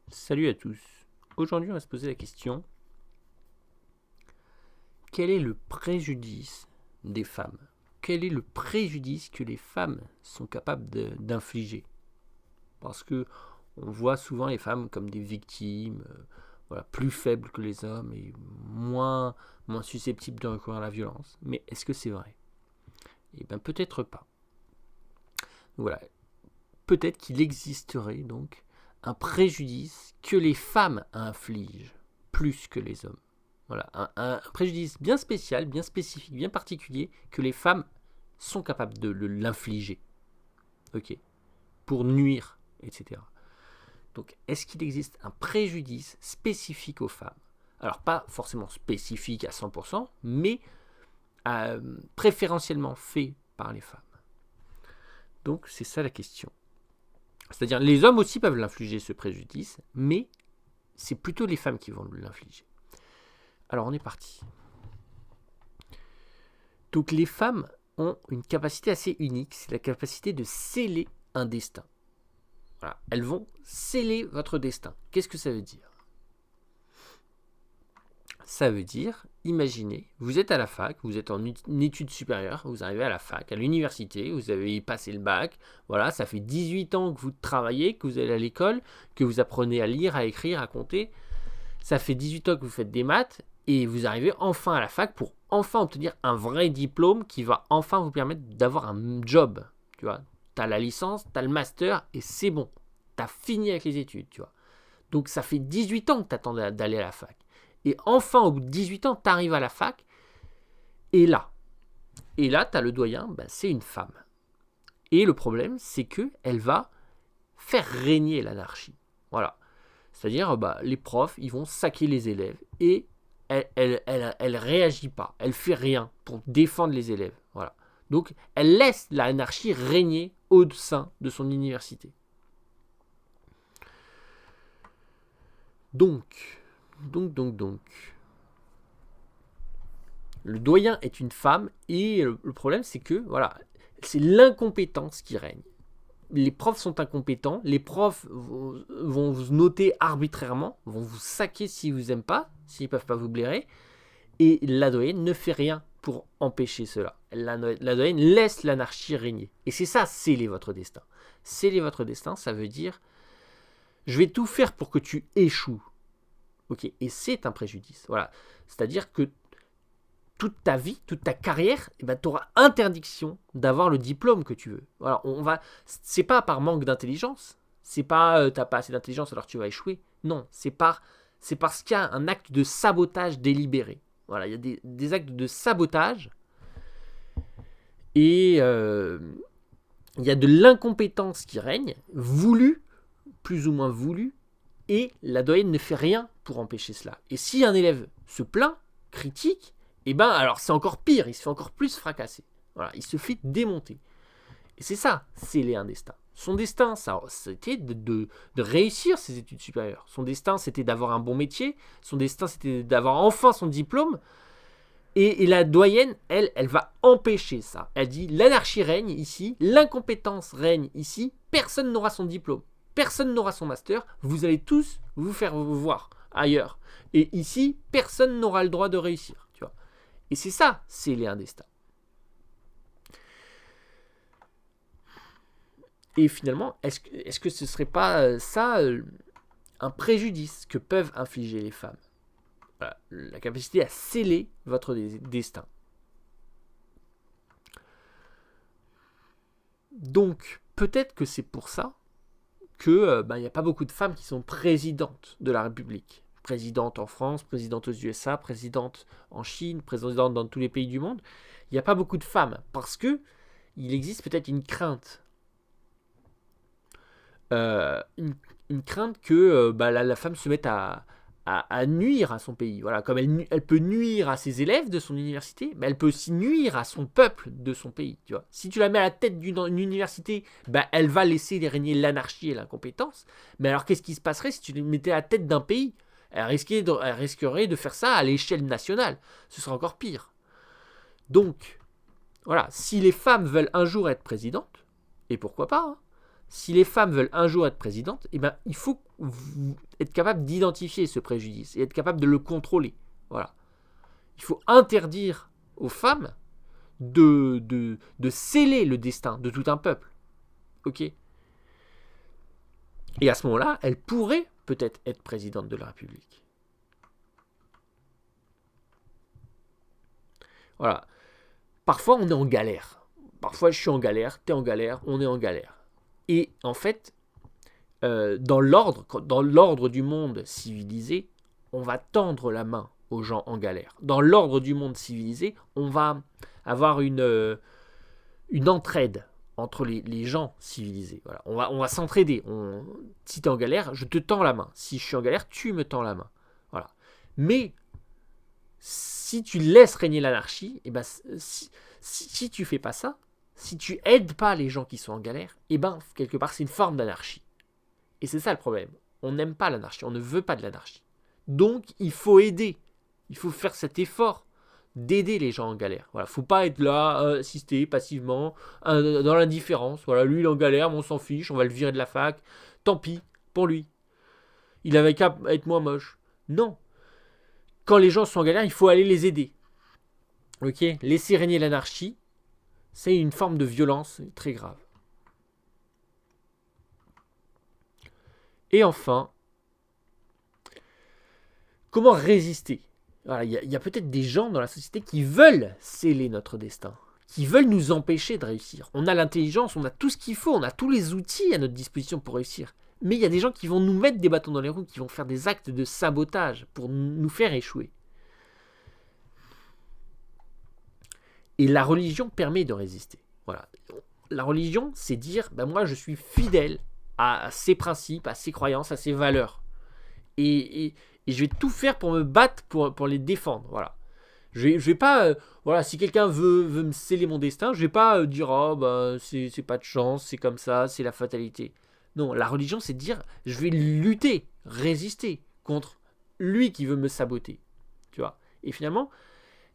Salut à tous. Aujourd'hui, on va se poser la question, quel est le préjudice des femmes? Quel est le préjudice que les femmes sont capables d'infliger? Parce que on voit souvent les femmes comme des victimes, voilà, plus faibles que les hommes et moins susceptibles de recourir à la violence. Mais est-ce que c'est vrai? Eh bien, peut-être pas. Voilà. Peut-être qu'il existerait donc un préjudice que les femmes infligent plus que les hommes. Voilà, un préjudice bien spécial, bien spécifique, bien particulier que les femmes sont capables de l'infliger. Ok, pour nuire, etc. Donc, est-ce qu'il existe un préjudice spécifique aux femmes? Alors, pas forcément spécifique à 100%, mais préférentiellement fait par les femmes. Donc, c'est ça la question. C'est-à-dire, les hommes aussi peuvent l'infliger, ce préjudice, mais c'est plutôt les femmes qui vont l'infliger. Alors, on est parti. Donc, les femmes ont une capacité assez unique, c'est la capacité de sceller un destin. Voilà, elles vont sceller votre destin. Qu'est-ce que ça veut dire? Ça veut dire, imaginez, vous êtes à la fac, vous êtes en études supérieures, vous arrivez à la fac, à l'université, vous avez passé le bac, voilà, ça fait 18 ans que vous travaillez, que vous allez à l'école, que vous apprenez à lire, à écrire, à compter. Ça fait 18 ans que vous faites des maths et vous arrivez enfin à la fac pour enfin obtenir un vrai diplôme qui va enfin vous permettre d'avoir un job. Tu vois, tu as la licence, tu as le master et c'est bon. Tu as fini avec les études, tu vois. Donc ça fait 18 ans que tu attends d'aller à la fac. Et enfin, au bout de 18 ans, tu arrives à la fac et là, tu as le doyen, ben, c'est une femme. Et le problème, c'est qu'elle va faire régner l'anarchie. Voilà. C'est-à-dire, les profs, ils vont saquer les élèves et elle réagit pas, elle fait rien pour défendre les élèves. Voilà. Donc, elle laisse l'anarchie régner au sein de son université. Donc, le doyen est une femme et le problème, c'est que, voilà, c'est l'incompétence qui règne. Les profs sont incompétents, les profs vont vous noter arbitrairement, vont vous saquer s'ils vous aiment pas, s'ils ne peuvent pas vous blairer, et la doyenne ne fait rien pour empêcher cela. La doyenne laisse l'anarchie régner. Et c'est ça, sceller votre destin. Sceller votre destin, ça veut dire, je vais tout faire pour que tu échoues. Ok, et c'est un préjudice. Voilà, c'est-à-dire que toute ta vie, toute ta carrière, eh ben, tu auras interdiction d'avoir le diplôme que tu veux. Voilà, c'est pas par manque d'intelligence, c'est pas t'as pas assez d'intelligence alors tu vas échouer. Non, c'est parce qu'il y a un acte de sabotage délibéré. Voilà, il y a des actes de sabotage et il y a de l'incompétence qui règne, voulue, plus ou moins voulue, et la doyenne ne fait rien pour empêcher cela. Et si un élève se plaint, critique, et ben alors c'est encore pire, il se fait encore plus fracasser. Voilà, il se fait démonter. Et c'est ça, sceller un destin. Son destin, c'était de réussir ses études supérieures. Son destin, c'était d'avoir un bon métier. Son destin, c'était d'avoir enfin son diplôme. Et la doyenne, elle va empêcher ça. Elle dit, l'anarchie règne ici, l'incompétence règne ici, personne n'aura son diplôme, personne n'aura son master, vous allez tous vous faire voir ailleurs. Et ici, personne n'aura le droit de réussir. Tu vois. Et c'est ça, sceller un destin. Et finalement, est-ce que ce ne serait pas ça un préjudice que peuvent infliger les femmes? Voilà, la capacité à sceller votre destin. Donc, peut-être que c'est pour ça qu'il n'y a pas beaucoup de femmes qui sont présidentes de la République. Présidente en France, présidente aux USA, présidente en Chine, présidente dans tous les pays du monde. Il n'y a pas beaucoup de femmes parce que il existe peut-être une crainte. Une crainte que la femme se mette à nuire à son pays. Voilà, comme elle peut nuire à ses élèves de son université, mais elle peut aussi nuire à son peuple de son pays. Tu vois. Si tu la mets à la tête d'une université, elle va laisser régner l'anarchie et l'incompétence. Mais alors qu'est-ce qui se passerait si tu la mettais à la tête d'un pays? Elle risquerait de faire ça à l'échelle nationale. Ce serait encore pire. Donc, voilà, si les femmes veulent un jour être présidentes, et pourquoi pas, hein, si les femmes veulent un jour être présidentes, eh ben, il faut être capable d'identifier ce préjudice et être capable de le contrôler. Voilà. Il faut interdire aux femmes de sceller le destin de tout un peuple. Ok ? Et à ce moment-là, elles pourraient peut-être être présidentes de la République. Voilà. Parfois, on est en galère. Parfois, je suis en galère, t'es en galère, on est en galère. Et en fait, dans l'ordre du monde civilisé, on va tendre la main aux gens en galère. Dans l'ordre du monde civilisé, on va avoir une entraide entre les gens civilisés. Voilà. On va s'entraider. Si tu es en galère, je te tends la main. Si je suis en galère, tu me tends la main. Voilà. Mais si tu laisses régner l'anarchie, et ben, si tu fais pas ça, si tu aides pas les gens qui sont en galère, et ben, quelque part, c'est une forme d'anarchie. Et c'est ça le problème. On n'aime pas l'anarchie, on ne veut pas de l'anarchie. Donc, il faut aider. Il faut faire cet effort d'aider les gens en galère. Voilà, faut pas être là, assister passivement, dans l'indifférence. Voilà, lui il est en galère, mais on s'en fiche, on va le virer de la fac. Tant pis pour lui. Il avait qu'à être moins moche. Non. Quand les gens sont en galère, il faut aller les aider. Ok ? Laisser régner l'anarchie, c'est une forme de violence très grave. Et enfin, comment résister ? Voilà, il y a peut-être des gens dans la société qui veulent sceller notre destin, qui veulent nous empêcher de réussir. On a l'intelligence, on a tout ce qu'il faut, on a tous les outils à notre disposition pour réussir. Mais il y a des gens qui vont nous mettre des bâtons dans les roues, qui vont faire des actes de sabotage pour nous faire échouer. Et la religion permet de résister. Voilà. La religion, c'est dire, ben moi je suis fidèle à ces principes, à ces croyances, à ces valeurs. Et je vais tout faire pour me battre, pour les défendre. Voilà. Je vais pas, voilà, si quelqu'un veut me sceller mon destin, je vais pas dire, oh, bah, c'est pas de chance, c'est comme ça, c'est la fatalité. Non, la religion, c'est de dire, je vais lutter, résister contre lui qui veut me saboter. Tu vois. Et finalement,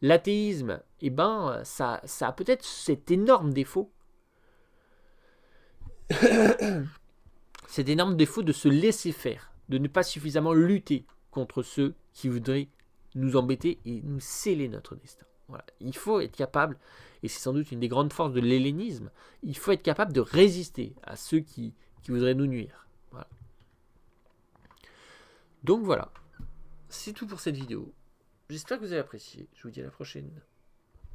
l'athéisme, eh ben, ça a peut-être cet énorme défaut. Cet énorme défaut de se laisser faire, de ne pas suffisamment lutter contre ceux qui voudraient nous embêter et nous sceller notre destin. Voilà. Il faut être capable, et c'est sans doute une des grandes forces de l'hellénisme, il faut être capable de résister à ceux qui voudraient nous nuire. Voilà. Donc voilà, c'est tout pour cette vidéo. J'espère que vous avez apprécié. Je vous dis à la prochaine.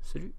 Salut.